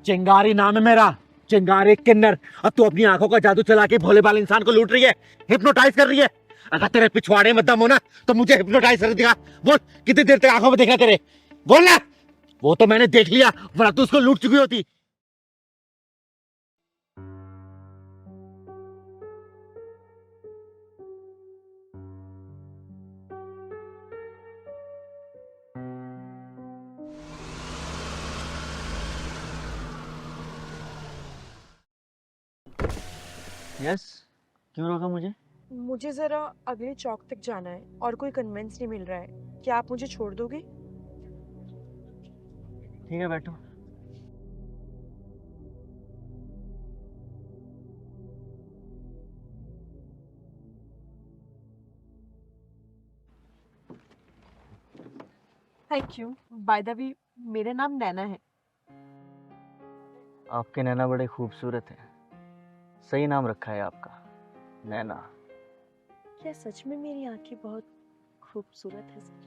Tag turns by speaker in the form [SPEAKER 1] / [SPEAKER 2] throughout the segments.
[SPEAKER 1] चिंगारी नाम है मेरा, चिंगारी किन्नर। अब तू अपनी आंखों का जादू चला के भोले भाले इंसान को लूट रही है, हिप्नोटाइज कर रही है। अगर तेरे पिछवाड़े में दम हो ना तो मुझे हिप्नोटाइज कर दिखा। बोल कितनी देर तक आंखों में देखा तेरे, बोल ना। वो तो मैंने देख लिया, वरना तू उसको लूट चुकी होती।
[SPEAKER 2] यस, क्यों रोका मुझे?
[SPEAKER 3] मुझे ज़रा अगले चौक तक जाना है और कोई कन्वेंस नहीं मिल रहा है। क्या आप मुझे छोड़ दोगे?
[SPEAKER 2] ठीक है, बैठो।
[SPEAKER 3] Thank you. By the way, मेरा नाम नैना है।
[SPEAKER 2] आपके नैना बड़े खूबसूरत हैं। सही नाम रखा है आपका, नैना।
[SPEAKER 3] क्या सच में मेरी आंखें बहुत खूबसूरत है सर?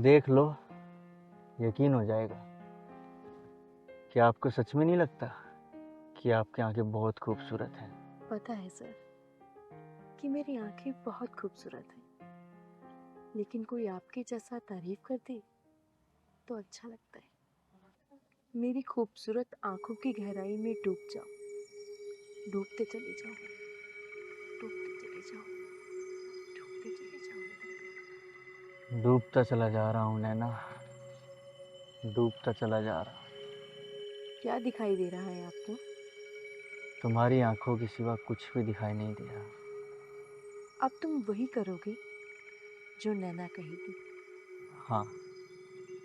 [SPEAKER 2] देख लो, यकीन हो जाएगा। क्या आपको सच में नहीं लगता कि आपकी आंखें बहुत खूबसूरत हैं?
[SPEAKER 3] पता है सर कि मेरी आंखें बहुत खूबसूरत हैं, लेकिन कोई आपके जैसा तारीफ कर दे तो अच्छा लगता है। मेरी खूबसूरत आंखों की गहराई में डूब जाओ, डूबते चले जाओ, डूबते चले जाओ, डूबते चले जाओ।
[SPEAKER 2] डूबता चला जा रहा हूँ नैना, डूबता चला जा रहा हूँ।
[SPEAKER 3] क्या दिखाई दे रहा है आपको?
[SPEAKER 2] तुम्हारी आंखों के सिवा कुछ भी दिखाई नहीं दे रहा।
[SPEAKER 3] अब तुम वही करोगे जो नैना कहेगी।
[SPEAKER 2] हाँ,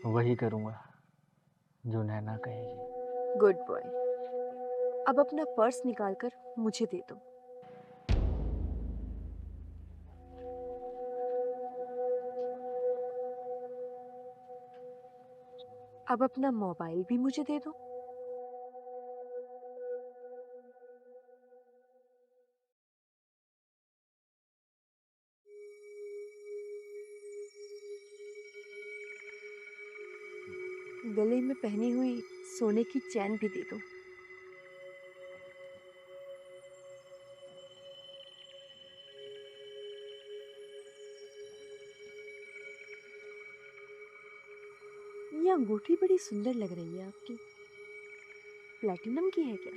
[SPEAKER 2] वही करूँगा जो नैना कहेगी।
[SPEAKER 3] Good boy. अब अपना पर्स निकालकर मुझे दे दो। अब अपना मोबाइल भी मुझे दे दो। गले में पहनी हुई सोने की चैन भी दे दो। ये अंगूठी बड़ी सुंदर लग रही है आपकी। प्लैटिनम की है क्या?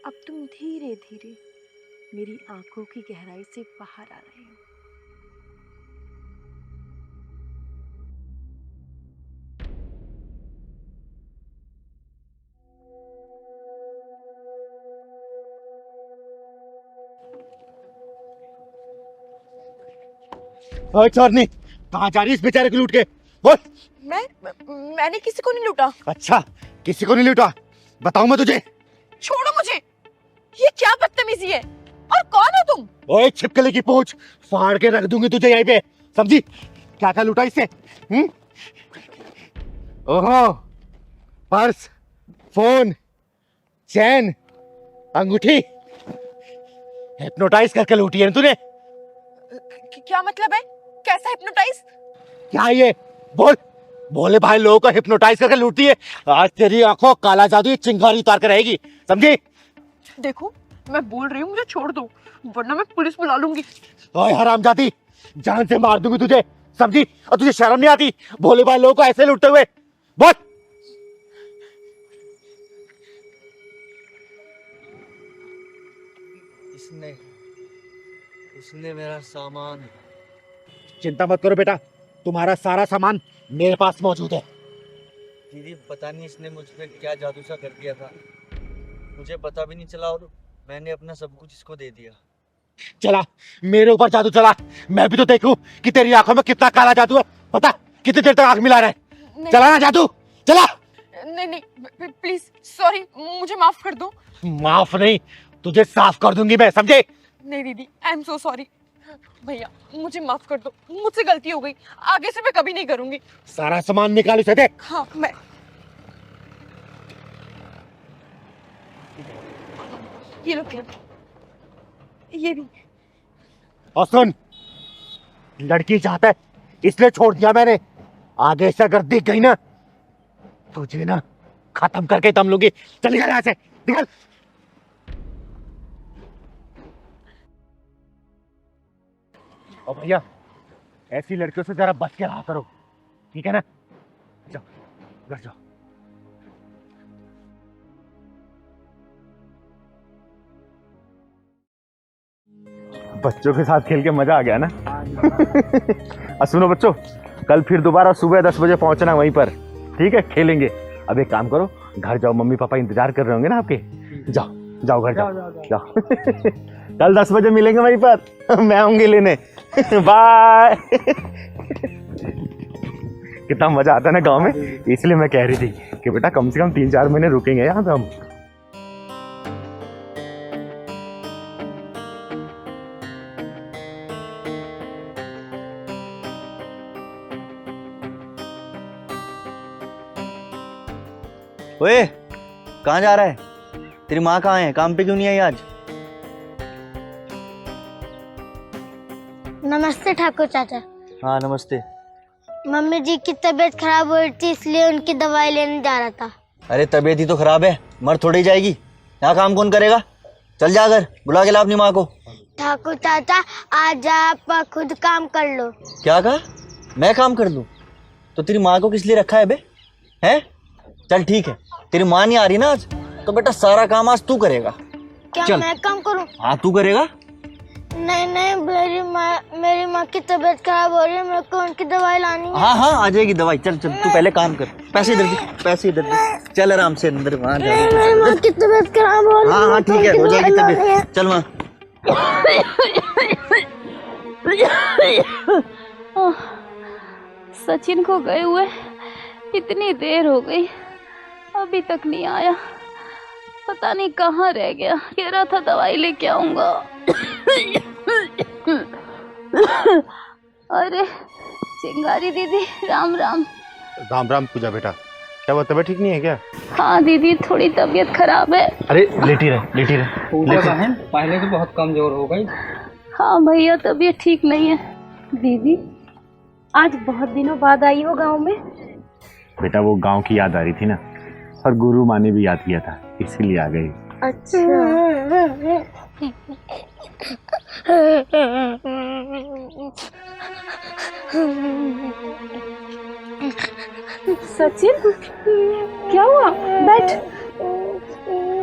[SPEAKER 3] अब तुम धीरे धीरे मेरी आंखों की गहराई से बाहर आ रहे हो।
[SPEAKER 1] ओए चोरनी, कहाँ जा रही है इस बेचारे को लूट के? बोल।
[SPEAKER 3] मैंने किसी को नहीं लूटा।
[SPEAKER 1] अच्छा, किसी को नहीं लूटा? बताऊं मैं तुझे?
[SPEAKER 3] छोड़ो मुझे। ये क्या बदतमीजी है? और कौन हो तुम?
[SPEAKER 1] ओए छिपकली की पूंछ, फाड़ के रख दूंगी तुझे यहीं पे, समझी? क्या क्या लूटा इससे? ओहो, पर्स, फोन, चैन, अंगूठी, हिप्नोटाइज करके लूटी है ना तूने?
[SPEAKER 3] क्या मतलब है? कैसा हिप्नोटाइज?
[SPEAKER 1] क्या ये? बोल। भोले भाई लोगों को हिप्नोटाइज करके लूटती है। आज तेरी आंखों काला जादू ये चिंगारी उतार कर रहेगी, समझी?
[SPEAKER 3] देखो, मैं बोल रही हूँ, मुझे छोड़ दो, वरना मैं पुलिस बुला लूंगी।
[SPEAKER 1] ओए हरामजादी, जान से मार दूंगी तुझे, समझी? और तुझे शर्म नहीं आती भोले भाई लोगों को ऐसे लूटते हुए? बोल।
[SPEAKER 2] इसने मेरा सामान।
[SPEAKER 1] चिंता मत करो बेटा, तुम्हारा सारा सामान मेरे पास मौजूद है।
[SPEAKER 2] दीदी, पता नहीं इसने मुझ पे क्या जादू सा कर दिया था, मुझे पता भी नहीं चला और मैंने अपना सब कुछ इसको दे दिया।
[SPEAKER 1] चला, मेरे ऊपर जादू चला, मैं भी तो देखूं कि तेरी आंखों में कितना काला जादू है। पता कितनी देर तक आंख मिला रहा है? चला ना जादू, चला।
[SPEAKER 3] नहीं नहीं, प्लीज सॉरी, मुझे माफ कर दो।
[SPEAKER 1] माफ नहीं, तुझे साफ कर दूंगी मैं, समझे?
[SPEAKER 3] नहीं दीदी, आई एम सो सॉरी। भैया मुझे माफ कर दो, मुझसे गलती हो गई, आगे से मैं कभी नहीं करूंगी।
[SPEAKER 1] सारा सामान निकाल इसे दे।
[SPEAKER 3] हाँ, मैं ये लो, ये भी।
[SPEAKER 1] और सुन, लड़की चाहता है इसलिए छोड़ दिया मैंने। आगे से अगर दिख गई ना तुझे ना खत्म करके दम लूंगी। चल निकल यहाँ से, निकल। और भैया ऐसी लड़कियों से जरा बच के रहा करो, ठीक है ना? जाओ घर जाओ। बच्चों के साथ खेल के मजा आ गया ना? और सुनो बच्चों, कल फिर दोबारा सुबह 10 बजे पहुंचना वहीं पर, ठीक है? खेलेंगे। अब एक काम करो, घर जाओ, मम्मी पापा इंतजार कर रहे होंगे ना आपके। जाओ जाओ घर जाओ, जाओ। कल 10 बजे मिलेंगे वहीं पर, मैं आऊंगी लेने। बाय। कितना मजा आता है ना गांव में, इसलिए मैं कह रही थी कि बेटा कम से कम 3-4 महीने रुकेंगे यहाँ पे हम।
[SPEAKER 2] ओए, कहाँ जा रहा है? तेरी माँ कहाँ है? काम पे क्यों नहीं आई आज?
[SPEAKER 4] नमस्ते ठाकुर चाचा।
[SPEAKER 2] हाँ नमस्ते।
[SPEAKER 4] मम्मी जी की तबीयत खराब हो रही थी इसलिए उनकी दवाई लेने जा रहा था।
[SPEAKER 2] अरे तबीयत ही तो खराब है, मर थोड़ी जाएगी। यहाँ काम कौन करेगा? चल जा घर, बुला के ला अपनी माँ को।
[SPEAKER 4] ठाकुर चाचा आज आप खुद काम कर लो।
[SPEAKER 2] क्या कहा? मैं काम कर लूँ? तो तेरी माँ को किस लिए रखा है बे? हैं? चल ठीक है, तेरी माँ नहीं आ रही ना आज, तो बेटा सारा काम आज तू करेगा।
[SPEAKER 4] क्या
[SPEAKER 2] चल।
[SPEAKER 4] मैं काम करूं?
[SPEAKER 2] हाँ तू करेगा।
[SPEAKER 4] नहीं नहीं, मेरी माँ की तबीयत खराब हो रही है, मेरे को उनकी दवाई लानी है।
[SPEAKER 2] हाँ हाँ आ जाएगी दवाई। चल चल तू पहले काम कर। पैसे इधर दे, पैसे इधर दे। चल आराम से अंदर वहाँ जा।
[SPEAKER 4] मेरी माँ की तबीयत खराब हो रही है।
[SPEAKER 2] हाँ हाँ ठीक है, हो जाएगी तबीयत। चल वहाँ।
[SPEAKER 5] सचिन को गए हुए इतनी देर हो गई, अभी तक नहीं आया। पता नहीं कहाँ रह गया। कह रहा था दवाई लेके आऊंगा। अरे चिंगारी दीदी, राम राम।
[SPEAKER 1] राम राम पूजा बेटा, क्या वो तबीयत ठीक नहीं है क्या?
[SPEAKER 5] हाँ दीदी, थोड़ी तबीयत खराब है।
[SPEAKER 1] अरे लेटी रहे, लेटी रहे।
[SPEAKER 6] पूजा बहन पहले तो बहुत कमजोर हो गई।
[SPEAKER 5] हाँ भैया, तबीयत ठीक नहीं है। दीदी आज बहुत दिनों बाद आई हो गांव में।
[SPEAKER 1] बेटा वो गांव की याद आ रही थी ना, और गुरु माँ ने भी याद किया था, इसीलिए आ गई।
[SPEAKER 5] सचिन क्या हुआ? बैठ।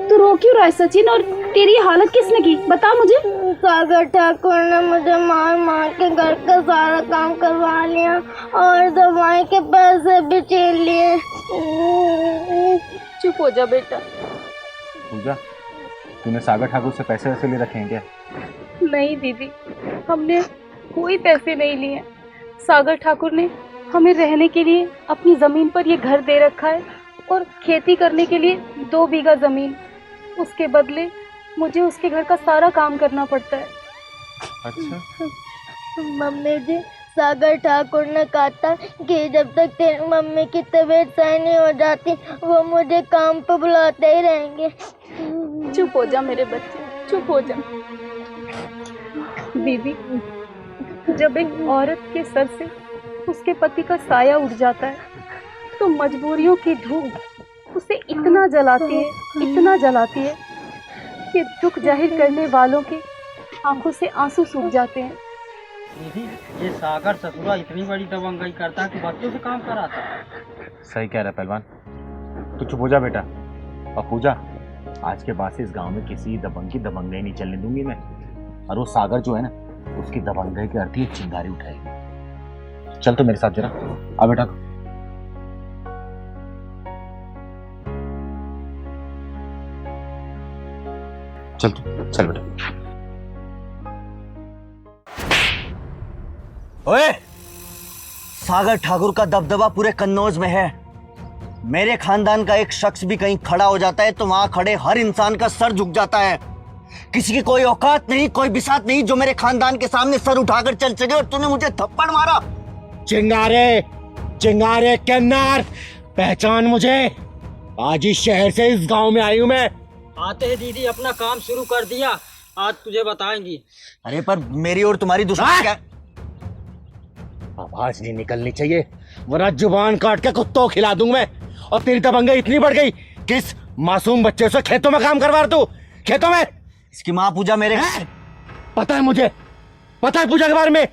[SPEAKER 5] तू रो क्यों रहा है सचिन? और तेरी हालत किसने की, बता मुझे।
[SPEAKER 4] सागर ठाकुर ने मुझे मार मार के घर का सारा काम करवा लिया और दवाई के पैसे भी छीन लिए।
[SPEAKER 5] चुप हो जा बेटा।
[SPEAKER 1] पूजा, तूने सागर ठाकुर से पैसे वैसे ले रखे हैं क्या?
[SPEAKER 5] नहीं दीदी, हमने कोई पैसे नहीं लिए। सागर ठाकुर ने हमें रहने के लिए अपनी जमीन पर ये घर दे रखा है और खेती करने के लिए 2 बीघा जमीन। उसके बदले मुझे उसके घर का सारा काम करना पड़ता है।
[SPEAKER 1] अच्छा।
[SPEAKER 4] मम्मी जी, सागर ठाकुर ने कहा था कि जब तक तेरी मम्मी की तबीयत सही नहीं हो जाती वो मुझे काम पर बुलाते ही रहेंगे।
[SPEAKER 5] चुप हो जा मेरे बच्चे, चुप हो जा। दीदी, जब एक औरत के सर से उसके पति का साया उठ जाता है तो मजबूरियों की धूप उसे इतना जलाती है, इतना जलाती है कि दुख जाहिर करने वालों की आंखों से आंसू सूख जाते हैं।
[SPEAKER 6] दीदी, ये सागर ससुरा इतनी बड़ी दबंगई करता है कि बच्चों से काम कराता है।
[SPEAKER 1] सही कह रहा है पहलवान, तू चुप हो जा बेटा। और पूजा, आज के बाद से इस गांव में किसी दबंगई नहीं चलने दूंगी मैं। और वो सागर जो है ना, उसकी दबंगई के अर्थ ही चिंगारी उठाएगी। चल तो मेरे साथ जरा, आ बेटा। चल तू, चल बेटा।
[SPEAKER 2] ओए, सागर ठाकुर का दबदबा पूरे कन्नौज में है। मेरे खानदान का एक शख्स भी कहीं खड़ा हो जाता है तो वहां खड़े हर इंसान का सर झुक जाता है। किसी की कोई औकात नहीं, कोई बिसात नहीं जो मेरे खानदान के सामने सर उठाकर चल सके, और तूने मुझे थप्पड़ मारा।
[SPEAKER 1] चिंगारे, चिंगारे किन्नर, पहचान मुझे। आज इस शहर से इस गांव में आई हूं मैं।
[SPEAKER 6] आते ही दीदी अपना काम शुरू कर दिया। आज तुझे बताएंगी।
[SPEAKER 2] अरे पर मेरी और तुम्हारी दुश्मनी क्या?
[SPEAKER 1] आवाज नहीं निकलनी चाहिए वरना जुबान काट के कुत्तों को खिला दूं मैं। और तेरी दबंगई इतनी बढ़ गई किस मासूम बच्चे से खेतों में काम करवा तू? खेतों में
[SPEAKER 2] इसकी माँ पूजा मेरे
[SPEAKER 1] पता है मुझे, पता है पूजा के बारे में।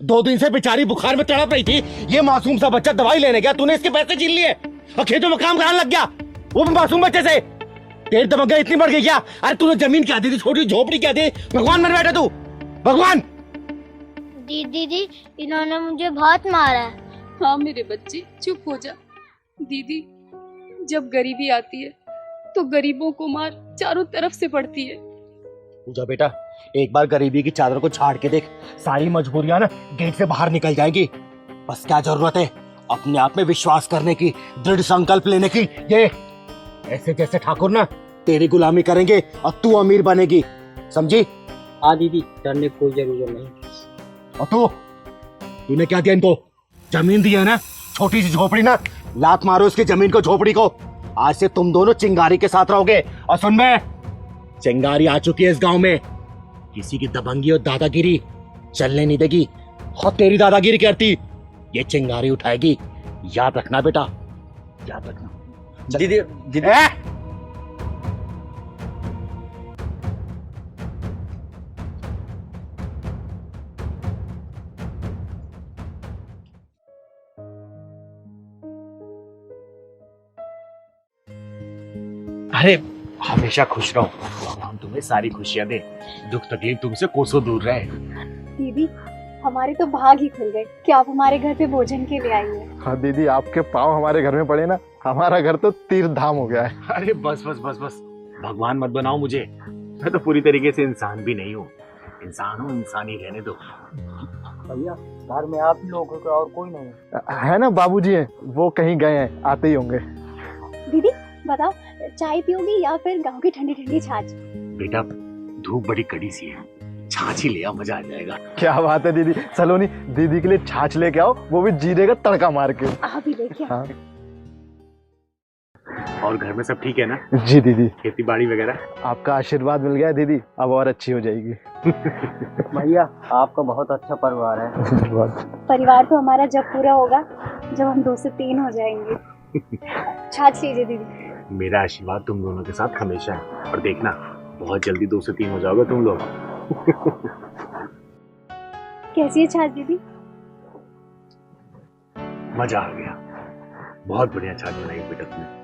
[SPEAKER 1] 2 दिन से बेचारी बुखार में तड़प रही थी, ये मासूम सा बच्चा दवाई लेने गया, तूने इसके पैसे छीन लिए और खेतों में काम कराने लग गया वो भी मासूम बच्चे से। तेरी दबंगई इतनी बढ़ गई क्या? अरे तूने जमीन क्या दी थी, छोटी झोपड़ी क्या दी? भगवान बन बैठा तू, भगवान।
[SPEAKER 4] दीदी इन्होंने मुझे बहुत मारा है।
[SPEAKER 5] हाँ मेरे बच्चे चुप हो जा। दीदी जब गरीबी आती है तो गरीबों को मार चारों तरफ से पड़ती है।
[SPEAKER 1] पूजा बेटा एक बार गरीबी की चादर को झाड़ के देख, सारी मजबूरियां ना गेट से बाहर निकल जाएगी। बस क्या जरूरत है अपने आप में विश्वास करने की, दृढ़ संकल्प लेने की। ये ऐसे जैसे ठाकुर ना तेरी गुलामी करेंगे और तू अमीर बनेगी, समझी?
[SPEAKER 6] हाँ दीदी, डरने की कोई जरूरत नहीं।
[SPEAKER 1] और तूने क्या दिया इनको? जमीन दी है ना, छोटी सी झोपड़ी ना, लात मारो इसकी जमीन को, झोपड़ी को। आज से तुम दोनों चिंगारी के साथ रहोगे। और सुन मैं, चिंगारी आ चुकी है इस गांव में, किसी की दबंगी और दादागिरी चलने नहीं देगी। और तेरी दादागिरी करती ये चिंगारी उठाएगी, याद रखना बेटा, याद रखना।
[SPEAKER 2] दीदी दीदी
[SPEAKER 1] अरे हमेशा खुश रहो, भगवान तुम्हें सारी खुशियां दे, दुख तकलीफ तुमसे कोसों दूर रहे।
[SPEAKER 7] दीदी हमारे तो भाग ही खुल गए कि आप हमारे घर पे भोजन के लिए आई हैं।
[SPEAKER 8] हाँ दीदी, आपके पाँव हमारे घर में पड़े ना, हमारा घर तो तीर्थ धाम हो गया है।
[SPEAKER 1] अरे बस बस बस बस, भगवान मत बनाओ मुझे, मैं तो पूरी तरीके से इंसान भी नहीं हूँ। इंसान हूँ, इंसान ही रहने दो।
[SPEAKER 6] भैया घर में आप लोगों का और कोई नहीं
[SPEAKER 8] है ना, बाबूजी हैं, वो कहीं गए हैं, आते ही होंगे।
[SPEAKER 7] दीदी बताओ चाय पियोगी या फिर गांव की ठंडी ठंडी छाछ?
[SPEAKER 1] बेटा धूप बड़ी कड़ी सी है, छाछ ही ले आओ, मजा आ जाएगा।
[SPEAKER 8] क्या बात है दीदी, चलो नहीं दीदी के लिए छाछ लेके आओ, वो भी जीरे का तड़का मार के।
[SPEAKER 7] आप भी लेके आओ।
[SPEAKER 8] हाँ
[SPEAKER 1] और घर में सब ठीक है ना?
[SPEAKER 8] जी दीदी,
[SPEAKER 1] खेती बाड़ी वगैरह?
[SPEAKER 8] आपका आशीर्वाद मिल गया दीदी, अब और अच्छी हो जाएगी।
[SPEAKER 6] भैया आपका बहुत अच्छा परिवार है।
[SPEAKER 7] परिवार तो हमारा जब पूरा होगा जब हम 2 से 3 हो जाएंगे। छाछ लीजिए दीदी।
[SPEAKER 1] मेरा आशीर्वाद तुम दोनों के साथ हमेशा है, और देखना बहुत जल्दी 2 से 3 हो जाओगे तुम लोग।
[SPEAKER 7] कैसी है छाछ दीदी?
[SPEAKER 1] मजा आ गया, बहुत बढ़िया छाछ बनाई बेटा तुमने।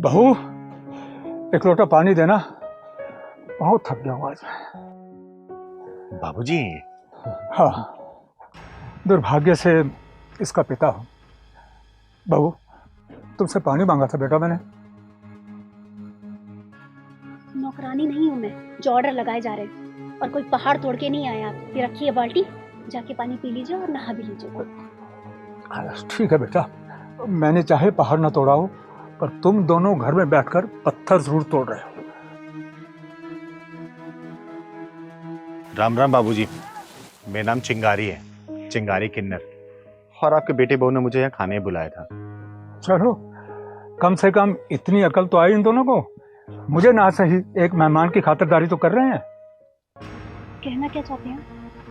[SPEAKER 9] बहू एक लोटा पानी देना, बहुत थक गया हूँ आज।
[SPEAKER 1] बाबूजी,
[SPEAKER 9] हाँ दुर्भाग्य से इसका पिता हूँ। बहू तुमसे पानी मांगा था बेटा मैंने।
[SPEAKER 7] नौकरानी नहीं हूँ मैं जो ऑर्डर लगाए जा रहे हैं, और कोई पहाड़ तोड़ के नहीं आया आप। ये रखिए बाल्टी, जाके पानी पी लीजिए और नहा भी लीजिए।
[SPEAKER 9] ठीक है बेटा, मैंने चाहे पहाड़ न तोड़ा हो, पर तुम दोनों घर में बैठकर पत्थर जरूर तोड़ रहे हो।
[SPEAKER 10] राम राम बाबूजी, मेरा नाम चिंगारी है, चिंगारी किन्नर, और आपके बेटे बहू ने मुझे यहाँ खाने बुलाया था।
[SPEAKER 9] चलो कम से कम इतनी अकल तो आई इन दोनों को, मुझे ना सही एक मेहमान की खातिरदारी तो कर रहे हैं।
[SPEAKER 7] कहना क्या चाहते हैं?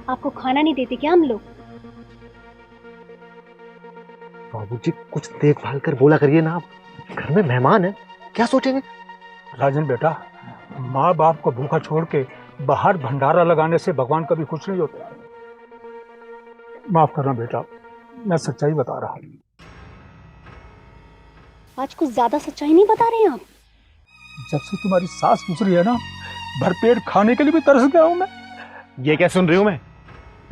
[SPEAKER 7] आपको खाना नहीं देते क्या हम लोग?
[SPEAKER 1] बाबूजी कुछ देखभाल कर बोला करिए ना, आप घर में मेहमान है, क्या सोचेंगे?
[SPEAKER 9] राजन बेटा, माँ बाप को भूखा छोड़ के बाहर भंडारा लगाने से भगवान कभी खुश नहीं होता। माफ करना बेटा, मैं सच्चाई बता रहा हूँ।
[SPEAKER 7] आज कुछ ज्यादा सच्चाई नहीं बता रहे हैं आप?
[SPEAKER 9] जब से तुम्हारी सास गुजरी है ना, भरपेट खाने के लिए भी तरस गया हूँ मैं।
[SPEAKER 1] ये क्या सुन रही हूँ मैं?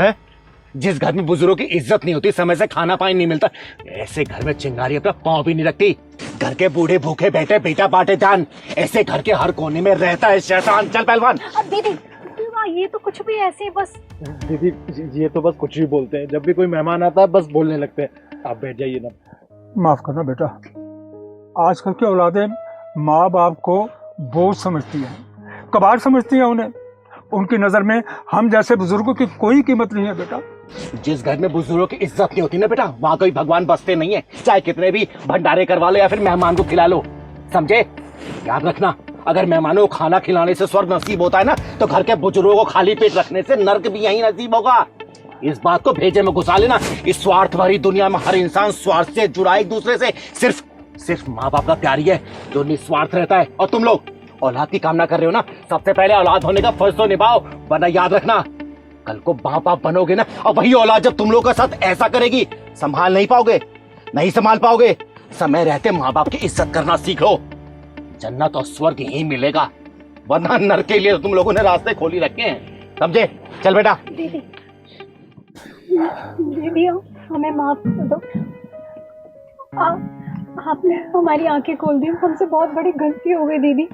[SPEAKER 1] है? जिस घर में बुजुर्गों की इज्जत नहीं होती, समय से खाना पानी नहीं मिलता, ऐसे घर में चिंगारी अपना पाँव भी नहीं रखती। घर के बूढ़े भूखे बैठे, बेटा बांटे जान, ऐसे घर के हर कोने में रहता है शैतान। चल पहलवान।
[SPEAKER 7] दीदी ये तो कुछ भी ऐसे बस।
[SPEAKER 8] दीदी ये तो बस कुछ भी बोलते हैं, जब भी कोई मेहमान आता है बस बोलने लगते हैं। आप बैठ जाइए ना।
[SPEAKER 9] माफ करना बेटा, आजकल की औलादें माँ बाप को बोझ समझती हैं, कबाड़ समझती हैं उन्हें। उनकी नजर में हम जैसे बुजुर्गों की कोई कीमत नहीं है बेटा।
[SPEAKER 1] जिस घर में बुजुर्गों की इज्जत नहीं होती ना बेटा, वहां कोई भगवान बसते नहीं है, चाहे कितने भी भंडारे करवा लो या फिर मेहमान को खिला लो, समझे? याद रखना, अगर मेहमानों को खाना खिलाने से स्वर्ग नसीब होता है ना, तो घर के बुजुर्गों को खाली पेट रखने से नर्क भी यही नसीब होगा। इस बात को भेजे में घुसा लेना। इस स्वार्थ भरी दुनिया में हर इंसान स्वार्थ से जुड़ा एक दूसरे से। सिर्फ माँ बाप का प्यार ही है जो निस्वार्थ रहता है। और तुम लोग औलाद की कामना कर रहे हो ना, सबसे पहले औलाद होने का फर्ज तो निभाओ, वरना याद रखना कल को बाप आप बनोगे ना, और वही औलाद जब तुम लोग का साथ ऐसा करेगी, संभाल नहीं पाओगे, नहीं संभाल पाओगे। समय रहते माँ बाप की इज्जत करना सीखो, जन्नत और स्वर्ग यही मिलेगा, वरना नरक के लिए तुम लोगों ने रास्ते खोली रखे हैं, समझे? चल बेटा।
[SPEAKER 5] दीदी दीदी हमें माफ कर दो, आपने हमारी आंखें खोल दी, हमसे बहुत बड़ी गलती हो गई दीदी।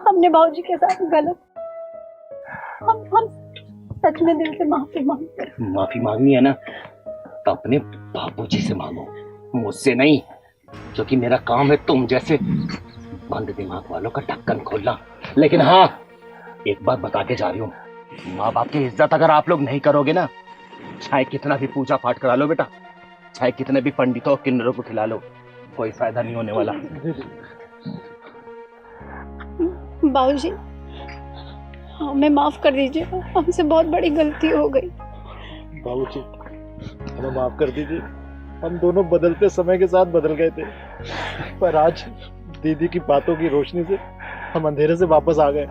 [SPEAKER 5] हमने बाबूजी के साथ गलत, हम सच में दिल से माफी मांगते हैं।
[SPEAKER 1] माफी मांगनी है ना तो अपने बाबूजी से मांगो, मुझसे नहीं, क्योंकि मेरा काम है तुम जैसे बंद दिमाग वालों का ढक्कन खोलना। लेकिन हाँ, एक बात बता के जा रही हूँ, माँ बाप की इज्जत अगर आप लोग नहीं करोगे ना, चाहे कितना भी पूजा पाठ करा लो बेटा, चाहे कितने भी पंडितों किन्नरों को खिला लो, कोई फायदा नहीं होने वाला।
[SPEAKER 5] बाबूजी हमें माफ कर दीजिए, हमसे बहुत बड़ी गलती हो गई।
[SPEAKER 8] बाबूजी हमें माफ कर दीजिए, हम दोनों बदलते समय के साथ बदल गए थे, पर आज दीदी की बातों की रोशनी से हम अंधेरे से वापस आ गए।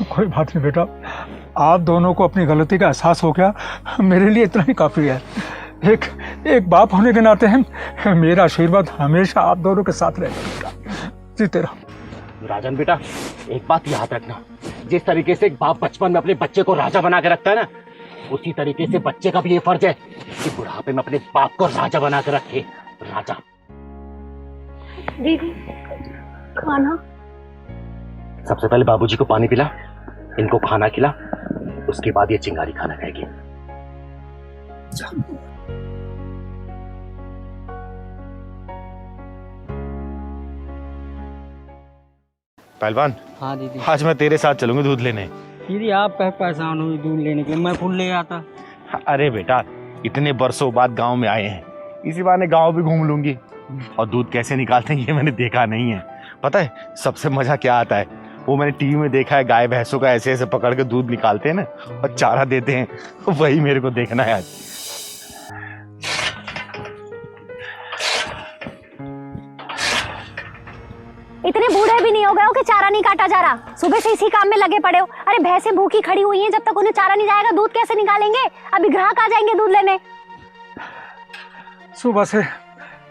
[SPEAKER 9] कोई बात नहीं बेटा, आप दोनों को अपनी गलती का एहसास हो गया, मेरे लिए इतना ही काफी है। एक बाप होने के नाते हैं, मेरा आशीर्वाद हमेशा आप दोनों के साथ रहेगा। जीते रहो।
[SPEAKER 1] राजन बेटा, एक बात याद रखना, जिस तरीके से एक बाप बचपन में अपने बच्चे को राजा बना के रखता है ना, उसी तरीके से बच्चे का भी ये फर्ज है कि बुढ़ापे में अपने बाप को राजा बना के रखे। राजा।
[SPEAKER 5] दीदी खाना।
[SPEAKER 1] सबसे पहले बाबूजी को पानी पिला, इनको खाना खिला, उसके बाद ये चिंगारी खाना खाएगी।
[SPEAKER 10] पहलवान।
[SPEAKER 6] हाँ दीदी।
[SPEAKER 10] आज मैं तेरे साथ चलूंगा दूध लेने।
[SPEAKER 6] दीदी आप कहीं परेशान हुई दूध लेने के लिए, मैं फूल ले आता।
[SPEAKER 10] अरे बेटा, इतने बरसों बाद गांव में आए हैं, इसी बहाने गांव भी घूम लूंगी। और दूध कैसे निकालते हैं ये मैंने देखा नहीं है। पता है सबसे मजा क्या आता है? वो मैंने टीवी में देखा है, गाय भैंसों का ऐसे ऐसे पकड़ के दूध निकालते हैं ना और चारा देते हैं, वही मेरे को देखना है आज।
[SPEAKER 7] इतने बूढ़े भी नहीं हो गए हो कि चारा नहीं काटा जा रहा। सुबह से इसी काम में लगे पड़े हो। अरे भैंसें भूखी खड़ी हुई हैं, जब तक उन्हें चारा नहीं जाएगा दूध कैसे निकालेंगे? अभी ग्राहक आ जाएंगे दूध लेने।
[SPEAKER 9] सुबह से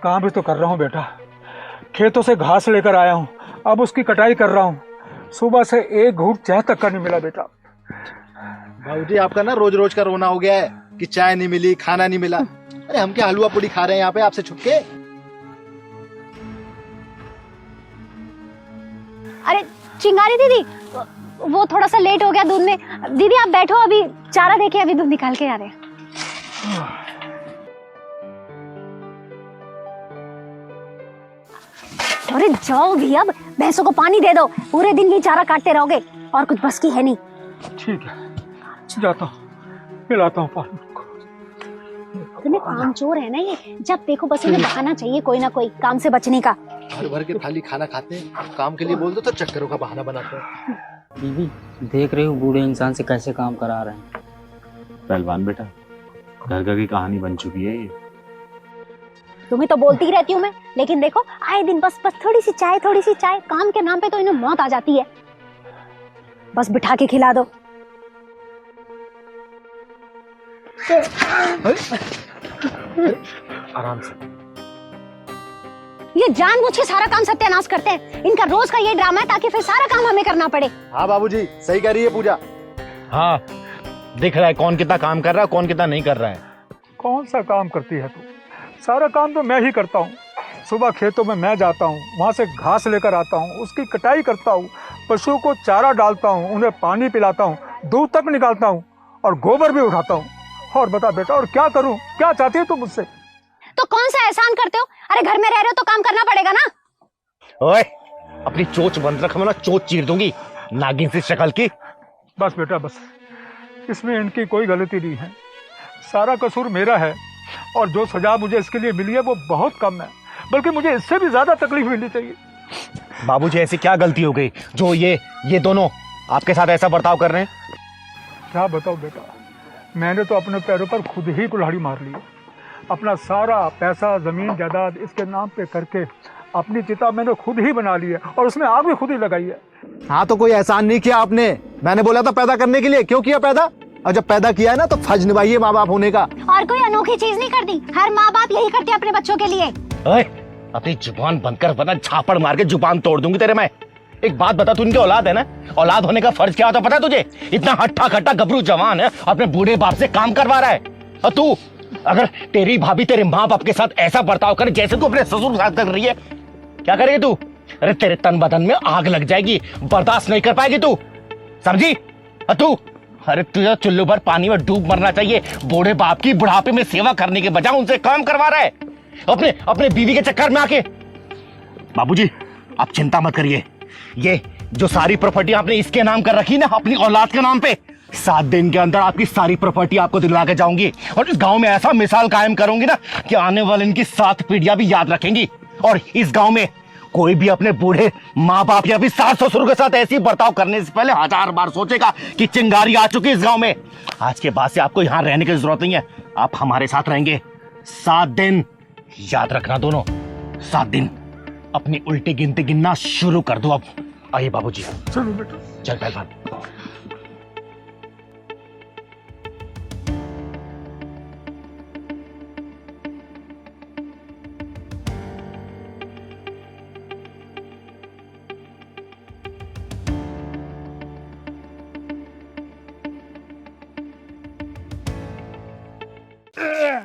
[SPEAKER 9] काम भी तो कर रहा हूँ बेटा, खेतों से घास लेकर आया हूँ, अब उसकी कटाई कर रहा हूँ। सुबह से एक घूंट चाय तक का नहीं मिला बेटा।
[SPEAKER 8] बाबूजी आपका ना रोज रोज का रोना हो गया है कि चाय नहीं मिली, खाना नहीं मिला। अरे हम क्या हलवा पूड़ी खा रहे हैं यहाँ पे आपसे छुप के?
[SPEAKER 7] अरे चिंगारी दीदी, वो थोड़ा सा लेट हो गया दूध में। दीदी आप बैठो, अभी चारा देके अभी दूध निकाल के आ रहे हैं। अरे जाओ भी, अब भैंसों को पानी दे दो, पूरे दिन ही चारा काटते रहोगे और कुछ बस की है नहीं।
[SPEAKER 9] ठीक है, जाता हूँ, पिलाता हूँ पानी।
[SPEAKER 7] इतने कामचोर है ना ये, जब देखो बस इन्हें बहाना चाहिए कोई ना कोई काम से बचने का।
[SPEAKER 8] भर भर के थाली खाना खाते हैं, काम के लिए बोल दो तो चक्करों का बहाना बनाते हैं।
[SPEAKER 6] दीदी देख रहे हो बूढ़े इंसान से कैसे काम करा रहे हैं।
[SPEAKER 10] पहलवान बेटा, घर घर की कहानी बन चुकी है ये।
[SPEAKER 7] तुम्हें तो बोलती ही रहती हूँ मैं, लेकिन देखो आए दिन बस थोड़ी सी चाय, काम के नाम पे तो इन्हें मौत आ जाती है। बस बिठा के खिला दो।
[SPEAKER 1] आराम से।
[SPEAKER 7] ये जानबूझ के सारा काम सत्यानाश करते हैं। इनका रोज का ये ड्रामा है ताकि फिर सारा काम हमें करना पड़े।
[SPEAKER 8] हाँ बाबूजी सही कह रही है पूजा।
[SPEAKER 10] हाँ, दिख रहा है कौन कितना काम कर रहा है, कौन कितना नहीं कर रहा है।
[SPEAKER 9] कौन सा काम करती है तू? सारा काम तो मैं ही करता हूँ। सुबह खेतों में मैं जाता हूँ, वहाँ से घास लेकर आता हूँ, उसकी कटाई करता हूँ, पशुओं को चारा डालता हूँ, उन्हें पानी पिलाता हूँ, दूध तक निकालता हूँ और गोबर भी उठाता हूँ। और बता बेटा, और क्या करूँ? क्या चाहती है तू मुझसे?
[SPEAKER 7] तो कौन सा एहसान करते हो? अरे घर में रह रहे हो तो काम करना पड़ेगा ना।
[SPEAKER 1] ओए, अपनी चोंच बंद रख, मैं ना चोंच चीर दूंगी नागिन सी शक्ल की।
[SPEAKER 9] बस बेटा बस, इसमें इनकी कोई गलती नहीं है, सारा कसूर मेरा है। और जो सजा मुझे इसके लिए मिली है वो बहुत कम है, बल्कि मुझे इससे भी ज़्यादा तकलीफ मिलनी चाहिए।
[SPEAKER 10] बाबूजी ऐसी क्या गलती हो गई जो ये दोनों आपके साथ ऐसा बर्ताव कर रहे हैं?
[SPEAKER 9] क्या बताओ बेटा, मैंने तो अपने पैरों पर खुद ही कुल्हाड़ी मार ली। अपना सारा पैसा, ज़मीन, जायदाद इसके नाम पे करके अपनी चिता मैंने खुद ही बना ली है और उसमें आग भी खुद ही लगाई है।
[SPEAKER 8] हाँ तो कोई एहसान नहीं किया आपने, मैंने बोला था पैदा करने के लिए, क्यों किया पैदा? और जब पैदा किया है ना तो फर्ज निभाइए माँ बाप होने का।
[SPEAKER 7] और कोई अनोखी चीज नहीं कर दी, हर माँ बाप यही करते हैं अपने बच्चों के लिए।
[SPEAKER 10] ओए, अपनी जुबान बंद कर वरना झापड़ मार के जुबान तोड़ दूंगी तेरे मैं। एक बात बता, तू इनकी औलाद है ना? औलाद होने का फर्ज क्या होता पता है तुझे? इतना हट्टा खट्टा गबरू जवान है, अपने बूढ़े बाप से काम करवा रहा है। और तू, अगर तेरी भाभी तेरे माँ बाप के साथ ऐसा बर्ताव करे जैसे तू अपने ससुर के साथ कर रही है, क्या करेगी तू? अरे तेरे तन बदन में आग लग जाएगी, बर्दाश्त नहीं कर पाएगी तू, समझी? और तू, अरे तुझे चुल्लू भर पानी में डूब मरना चाहिए। बूढ़े बाप की बुढ़ापे में सेवा करने के बजाय उनसे काम करवा रहा है अपने बीवी के चक्कर में आके। बाबूजी आप चिंता मत करिए, ये जो सारी प्रॉपर्टी आपने इसके नाम कर रखी ना अपनी औलाद के नाम पे, 7 दिन के अंदर आपकी सारी प्रॉपर्टी आपको दिलवा के जाऊंगी। और इस गांव में ऐसा मिसाल कायम करूंगी ना कि आने वाले इनकी 7 पीढ़ियां भी याद रखेंगी। और इस गांव में कोई भी अपने बूढ़े माँ बाप या फिर सास ससुर के साथ ऐसी बर्ताव करने से पहले 1000 बार सोचेगा कि चिंगारी आ चुकी है इस गांव में। आज के बाद से आपको यहाँ रहने की जरूरत नहीं है, आप हमारे साथ रहेंगे 7 दिन। याद रखना दोनों, 7 दिन। अपनी उल्टी गिनती गिनना शुरू कर दो अब। आइए बाबूजी,
[SPEAKER 9] चलो बेटा,
[SPEAKER 10] चल पहलवान।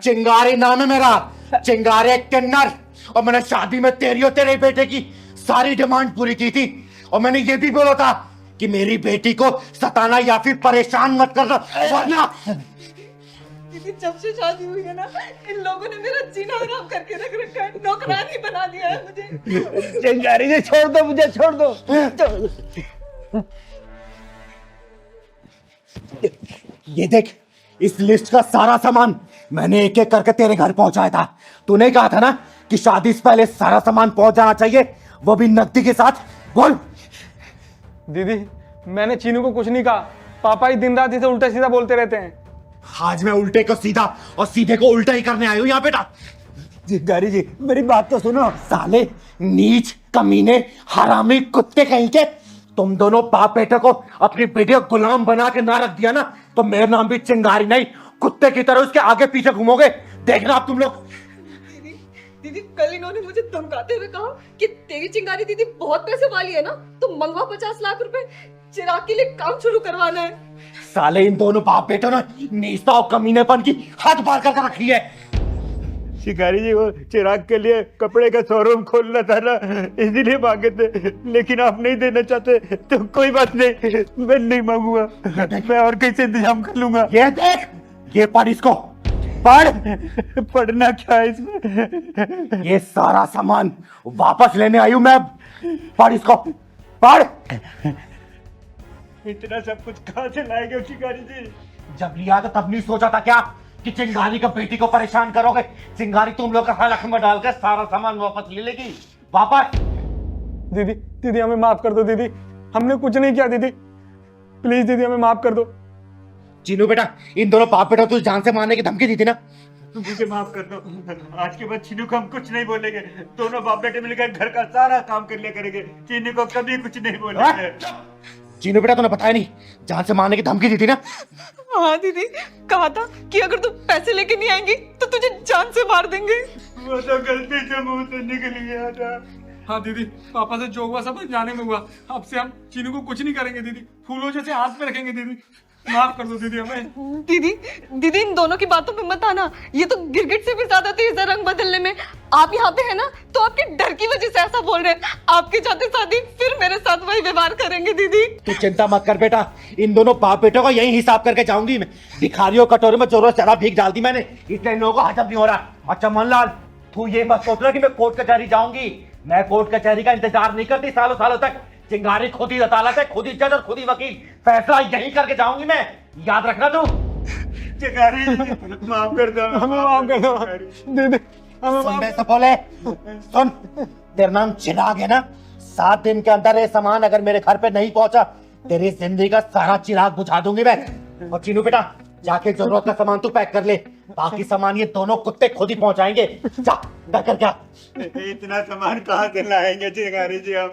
[SPEAKER 1] चिंगारी नाम है मेरा, चिंगारे किन्नर। और मैंने शादी में तेरी और तेरे बेटे की सारी डिमांड पूरी की थी। और मैंने ये भी बोला था कि मेरी बेटी को सताना या फिर परेशान मत करना, वरना।
[SPEAKER 3] दीदी जब से शादी हुई है ना, इन लोगों ने मेरा जीना हराम करके रख रखा है, नौकरानी बना दिया है मुझे।
[SPEAKER 6] चिंगारी जी छोड़ दो, मुझे छोड़ दो।
[SPEAKER 1] ये देख, इस लिस्ट का सारा सामान मैंने एक एक करके तेरे घर पहुंचाया था। तूने कहा था ना कि शादी से पहले सारा सामान पहुंच जाना चाहिए, वो भी नकदी के साथ। बोल।
[SPEAKER 11] दीदी मैंने चीनू को कुछ नहीं कहा, पापा ही दिन रात इसे उल्टा सीधा बोलते रहते हैं।
[SPEAKER 1] आज मैं उल्टे को सीधा और सीधे को उल्टा ही करने आया हूं यहाँ बेटा।
[SPEAKER 8] चिंगारी जी मेरी बात तो सुनो।
[SPEAKER 1] साले नीच कमीने हरामी कुत्ते कहीं के, तुम दोनों बाप बेटे को अपनी बेटी को गुलाम बना के ना रख दिया ना तो मेरा नाम भी चिंगारी नहीं, कुत्ते की तरह उसके आगे पीछे घूमोगे। देखना आप तुम लोग।
[SPEAKER 3] दीदी कल इन्होंने मुझे धमकाते हुए कहा कि तेरी चिंगारी दीदी बहुत पैसे वाली है ना, तो मंगवा 50 लाख रुपए, चिराग के लिए काम शुरू करवाना है।
[SPEAKER 1] साले इन दोनों बाप बेटों ने नीचता और कमीनेपन की हद पार कर रखी है।
[SPEAKER 8] शिकारी जी वो चिराग के लिए कपड़े का शोरूम खोलना था ना, इसीलिए मांगे थे, लेकिन आप नहीं देना चाहते तो कोई बात नहीं, मैं नहीं मांगूंगा, मैं और कैसे इंतजाम कर लूंगा।
[SPEAKER 1] ये देख, ये पढ़ इसको, पढ़।
[SPEAKER 8] पढ़ना क्या है इसमें?
[SPEAKER 1] ये सारा सामान वापस लेने आई हूं मैं, पढ़ इसको, पढ़।
[SPEAKER 8] इतना सब कुछ कहाँ से लाएंगे शिकारी जी?
[SPEAKER 1] जब लिया था तब नहीं सोचा था क्या कि चिंगारी का बेटी को परेशान करोगे? चिंगारी तुम लोग का हलक में डालकर सारा सामान वापस ले लेगी। वापस।
[SPEAKER 11] दीदी दीदी हमें माफ कर दो दीदी, हमने कुछ नहीं किया दीदी, प्लीज दीदी हमें माफ कर दो।
[SPEAKER 1] चीनू बेटा, इन दोनों बाप बेटा तुझे जान से मारने की धमकी दी थी ना?
[SPEAKER 8] मुझे माफ कर दो, आज के बाद चीनू को हम कुछ नहीं बोलेंगे, दोनों बाप बेटे मिलकर घर का सारा काम कर लिया करेंगे, चीनू को कभी कुछ नहीं बोलेंगे।
[SPEAKER 1] चीनू बेटा तूने बताया नहीं, जान से मारने की धमकी दी थी ना?
[SPEAKER 3] हाँ दीदी, कहा था कि अगर तू पैसे लेके नहीं आएंगी तो तुझे जान से मार देंगे।
[SPEAKER 8] वो तो गलती से मुंह से निकल गया था।
[SPEAKER 11] हाँ दीदी, पापा से जो हुआ सब जाने में हुआ, अब से हम चीनू को कुछ नहीं करेंगे दीदी, फूलों जैसे हाथ में रखेंगे दीदी, माफ कर दो दीदी हमें।
[SPEAKER 3] दीदी दीदी इन दोनों की बातों पे मत आना, ये तो गिरगिट से भी ज्यादा तेज है रंग बदलने में। आप यहाँ पे है ना तो आपके डर की वजह से ऐसा बोल रहे हैं, आपके जाते शादी फिर मेरे साथ वही व्यवहार करेंगे। दीदी
[SPEAKER 1] तू चिंता मत कर बेटा, इन दोनों बाप बेटों का यही हिसाब करके जाऊंगी मैं। भिखारियों कटोरे में चोरों शराब भीग डाल दी मैंने, इसलिए इन लोगों को हजम नहीं हो रहा। अच्छा मनलाल, तू ये मत सोच रहा कि मैं कोर्ट कचहरी जाऊंगी, मैं कोर्ट कचहरी का इंतजार नहीं करती सालों सालों तक। चिंगारी खुद ही अदालत है, खुद ही जज और खुद ही वकील, फैसला यही करके जाऊंगी मैं। याद रखना तू।
[SPEAKER 8] चिंगारी माफ कर दो,
[SPEAKER 11] हमें माफ कर दो दीदी, हमें
[SPEAKER 1] सुन
[SPEAKER 11] माफ।
[SPEAKER 1] बे सपोले, सुन, तेरा नाम चिराग है ना? 7 दिन के अंदर ये सामान अगर मेरे घर पे नहीं पहुंचा, तेरी जिंदगी का सारा चिराग बुझा दूंगी मैं। और चीनू बेटा, जाके जरूरत का सामान तू पैक कर ले, बाकी सामान ये दोनों कुत्ते खुद ही पहुंचाएंगे। जा कर क्या?
[SPEAKER 8] इतना सामान कहाँ से लाएंगे चिंगारी जी, हम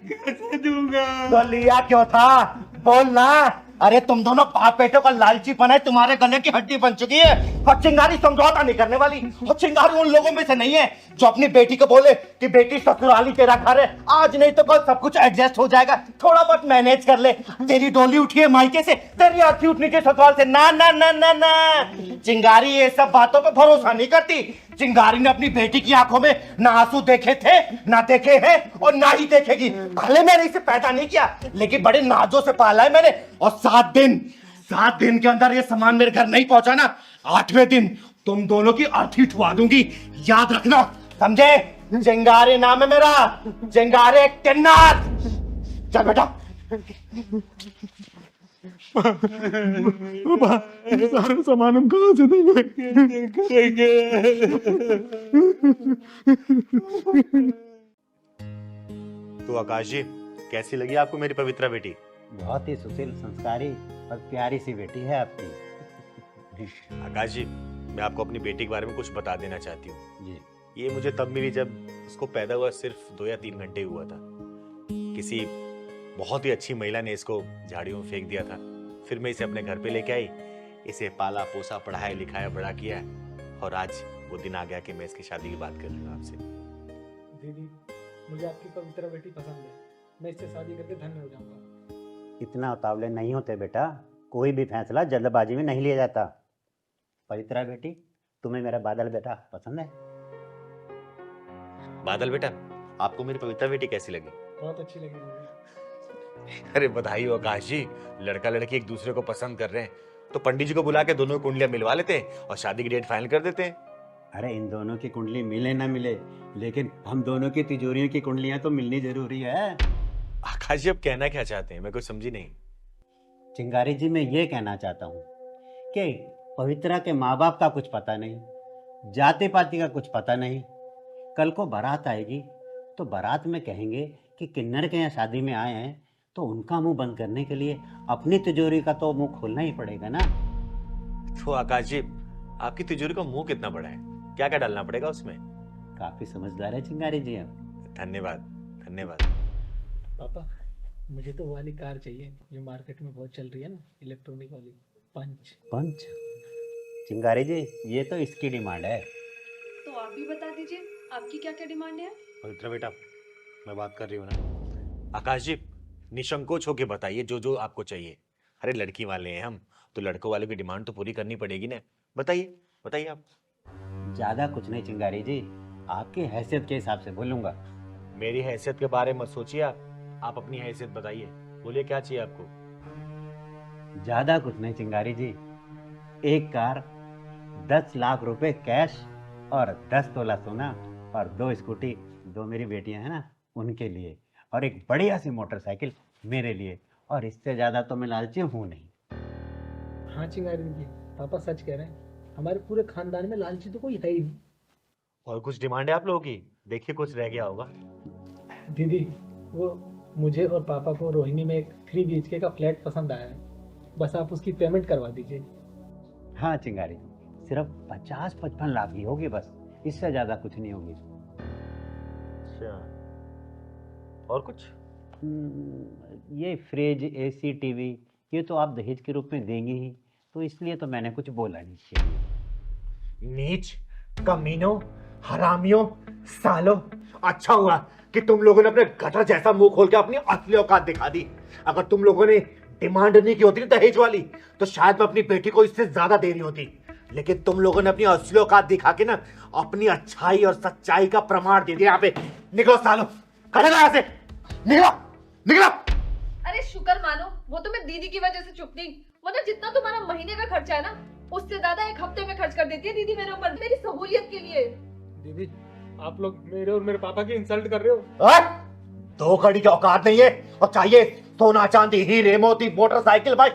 [SPEAKER 8] कैसे दूंगा?
[SPEAKER 1] तो लिया क्यों था? बोल ना। अरे तुम दोनों बाप बेटों का लालची पना है, तुम्हारे गले की हड्डी बन चुकी है। और चिंगारी समझौता नहीं करने वाली। और चिंगारी उन लोगों में से नहीं है जो अपनी बेटी को बोले कि बेटी ससुराली तेरा घर है, आज नहीं तो कल सब कुछ एडजस्ट हो जाएगा, थोड़ा बहुत मैनेज कर ले। तेरी डोली उठी है मायके से, तेरी अर्थी उठनी चाहिए ससुराल से। ना ना ना ना ना, चिंगारी ये सब बातों पे भरोसा नहीं करती। चिंगारी ने अपनी बेटी की आंखों में ना आंसू देखे थे, ना देखे हैं, और ना ही देखेगी। भले मैंने इसे पैदा नहीं किया, लेकिन बड़े नाजों से पाला है मैंने। और 7 दिन के अंदर ये सामान मेरे घर नहीं पहुंचा ना, 8वें दिन तुम दोनों की अर्थी उठवा दूंगी, याद रखना, समझे? चिंगारी नाम है मेरा, चिंगारी किन्नर। चल बेटा।
[SPEAKER 11] सारा सामान हम कहाँ से देंगे?
[SPEAKER 10] तो आकाश जी, कैसी लगी आपको मेरी पवित्रा बेटी?
[SPEAKER 6] बहुत ही सुशील, संस्कारी और प्यारी सी बेटी है आपकी।
[SPEAKER 10] आकाश जी, मैं आपको अपनी बेटी के बारे में कुछ बता देना चाहती हूँ।
[SPEAKER 6] जी।
[SPEAKER 10] ये मुझे तब मिली जब उसको पैदा हुआ सिर्फ 2 या 3 घंटे हुआ था। किसी बहुत ही अच्छी महिला ने इसको झाड़ियों में फेंक दिया था। फिर मैं इसे अपने घर पे लेके आई, इसे पाला पोसा, पढ़ाया लिखाया, बड़ा किया, और आज वो दिन आ गया कि मैं इसकी शादी की बात कर रही हूँ आपसे।
[SPEAKER 11] दीदी, मुझे आपकी पवित्र बेटी पसंद है, मैं इससे शादी करके धन्य हो जाऊंगा।
[SPEAKER 6] इतना उतावले नहीं होते बेटा, कोई भी फैसला जल्दबाजी में नहीं लिया जाता। पवित्रा बेटी, तुम्हें मेरा बादल बेटा पसंद है?
[SPEAKER 10] बादल बेटा, आपको मेरी पवित्रा बेटी कैसी लगी?
[SPEAKER 11] बहुत अच्छी लगी मुझे।
[SPEAKER 10] अरे बधाई हो आकाश जी, लड़का लड़की एक दूसरे को पसंद कर रहे हैं, तो पंडित जी को बुला के दोनों कुंडलियां मिलवा लेते हैं और शादी की डेट फाइनल कर देते हैं।
[SPEAKER 6] अरे इन दोनों की कुंडली मिले ना मिले, लेकिन हम दोनों की तिजोरियों की कुंडलियां तो मिलनी जरूरी है।
[SPEAKER 10] आकाश जी, अब कहना क्या चाहते हैं? मैं कुछ समझी नहीं।
[SPEAKER 6] चिंगारी जी, मैं ये कहना चाहता हूँ कि पवित्रा के माँ बाप का कुछ पता नहीं, जाति पाति का कुछ पता नहीं। कल को बारात आएगी तो बारात में कहेंगे कि किन्नर के यहाँ शादी में आए हैं, तो उनका मुंह बंद करने के लिए अपनी तिजोरी का तो मुंह खोलना ही पड़ेगा ना।
[SPEAKER 10] तो आकाश जी, आपकी तिजोरी का मुंह कितना बड़ा है? क्या क्या डालना पड़ेगा उसमें?
[SPEAKER 6] काफी समझदार है चिंगारी जी हम।
[SPEAKER 10] धन्यवाद धन्यवाद।
[SPEAKER 11] पापा, मुझे तो वो वाली कार चाहिए जो मार्केट में बहुत चल रही है ना, इलेक्ट्रॉनिक वाली, पंच।
[SPEAKER 6] चिंगारी जी, ये तो इसकी डिमांड है।
[SPEAKER 3] तो आप भी बता दीजिए, आपकी क्या क्या डिमांड है?
[SPEAKER 10] पवित्रा बेटा, मैं बात कर रही हूँ ना। आकाश जी, निसंकोच होके बताइए जो जो आपको चाहिए। अरे लड़की वाले हैं हम, तो लड़कों वालों की डिमांड तो पूरी करनी पड़ेगी ना। बताइए बताइए आप।
[SPEAKER 6] ज्यादा कुछ नहीं चिंगारी जी, आपकी हैसियत के हिसाब से बोलूंगा।
[SPEAKER 10] मेरी हैसियत के बारे में मत सोचिए आप अपनी हैसियत बताइए। बोलिए क्या चाहिए आपको?
[SPEAKER 6] ज्यादा कुछ नहीं चिंगारी जी, एक कार, 10 लाख रुपए कैश और 10 तोला सोना और 2 स्कूटी, 2 मेरी बेटियां हैं ना उनके लिए, और एक बढ़िया सी मोटरसाइकिल मेरे लिए, और इससे ज्यादा तो मैं लालची हूँ नहीं।
[SPEAKER 11] हाँ चिंगारी जी, पापा सच कह रहे हैं, हमारे पूरे खानदान में लालची तो कोई है ही नहीं।
[SPEAKER 10] और कुछ डिमांड है आप लोगों की? देखिए कुछ रह गया होगा।
[SPEAKER 11] दीदी, वो मुझे और पापा को रोहिणी में एक 3 BHK का फ्लैट पसंद आया है, बस आप उसकी पेमेंट करवा दीजिए।
[SPEAKER 6] हाँ चिंगारी जी, सिर्फ 50-55 लाख की होगी बस, इससे ज्यादा कुछ नहीं होगी।
[SPEAKER 10] अच्छा, और कुछ?
[SPEAKER 6] ये फ्रिज, AC, टीवी, ये तो आप दहेज के रूप में देंगे ही, तो इसलिए तो मैंने कुछ बोला नहीं।
[SPEAKER 1] नीच, कमीनों, हरामियों, सालों, अच्छा हुआ कि तुम लोगों ने अपने गटर जैसा मुंह खोल के अपनी असली औकात दिखा दी। अगर तुम लोगों ने डिमांड नहीं की होती दहेज वाली, तो शायद मैं अपनी बेटी को इससे ज्यादा दे रही होती। लेकिन तुम लोगों ने अपनी असली औकात दिखा के ना अपनी अच्छाई और सच्चाई का प्रमाण दे दिया। यहाँ पे निकलो सालों, खड़े रहो यहाँ से, निकलो निकलो।
[SPEAKER 3] अरे शुक्र मानो, वो तो मैं दीदी की वजह से चुप नहीं, वरना जितना तुम्हारा महीने का खर्चा है ना, उससे ज्यादा 1 हफ्ते में खर्च कर देती है दीदी मेरे ऊपर, मेरी सहूलियत के लिए।
[SPEAKER 11] दीदी, आप लोग मेरे और मेरे पापा की इंसल्ट कर रहे हो।
[SPEAKER 1] 2 कड़ी की औकात नहीं है, और चाहिए सोना चांदी, हीरे मोती, मोटरसाइकिल। भाई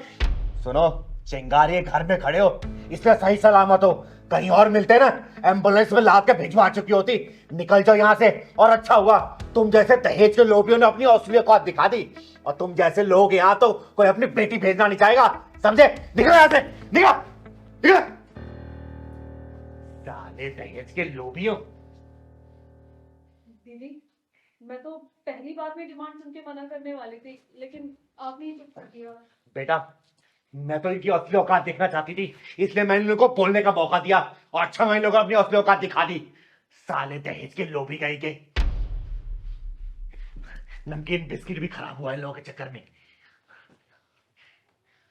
[SPEAKER 1] सुनो, चिंगारी घर में खड़े हो, इसलिए सही सलामत हो। कहीं और मिलते ना, एम्बुलेंस में लाद के भिजवा चुकी होती। निकल जाओ यहाँ से। और अच्छा हुआ तुम जैसे दहेज के लोभियों ने अपनी असली औकात दिखा दी, और तुम जैसे लोग यहाँ तो कोई अपनी बेटी भेजना नहीं चाहेगा, समझे? निकलो यहाँ से, निकलो निकलो। साले दहेज के लोभियों।
[SPEAKER 5] दीदी मैं तो पहली बार में डिमांड सुन के मना करने वाली थी, लेकिन आपने ही चुप कर दिया।
[SPEAKER 1] बेटा मैं तो इनकी असली औकात देखना चाहती थी, इसलिए मैंने इनको बोलने का मौका दिया, और अच्छा मैंने लोगों अपनी असली औकात दिखा दी। साले दहेज के लोभी कहीं के। नमकीन बिस्किट भी खराब हुआ है लोगों के चक्कर में।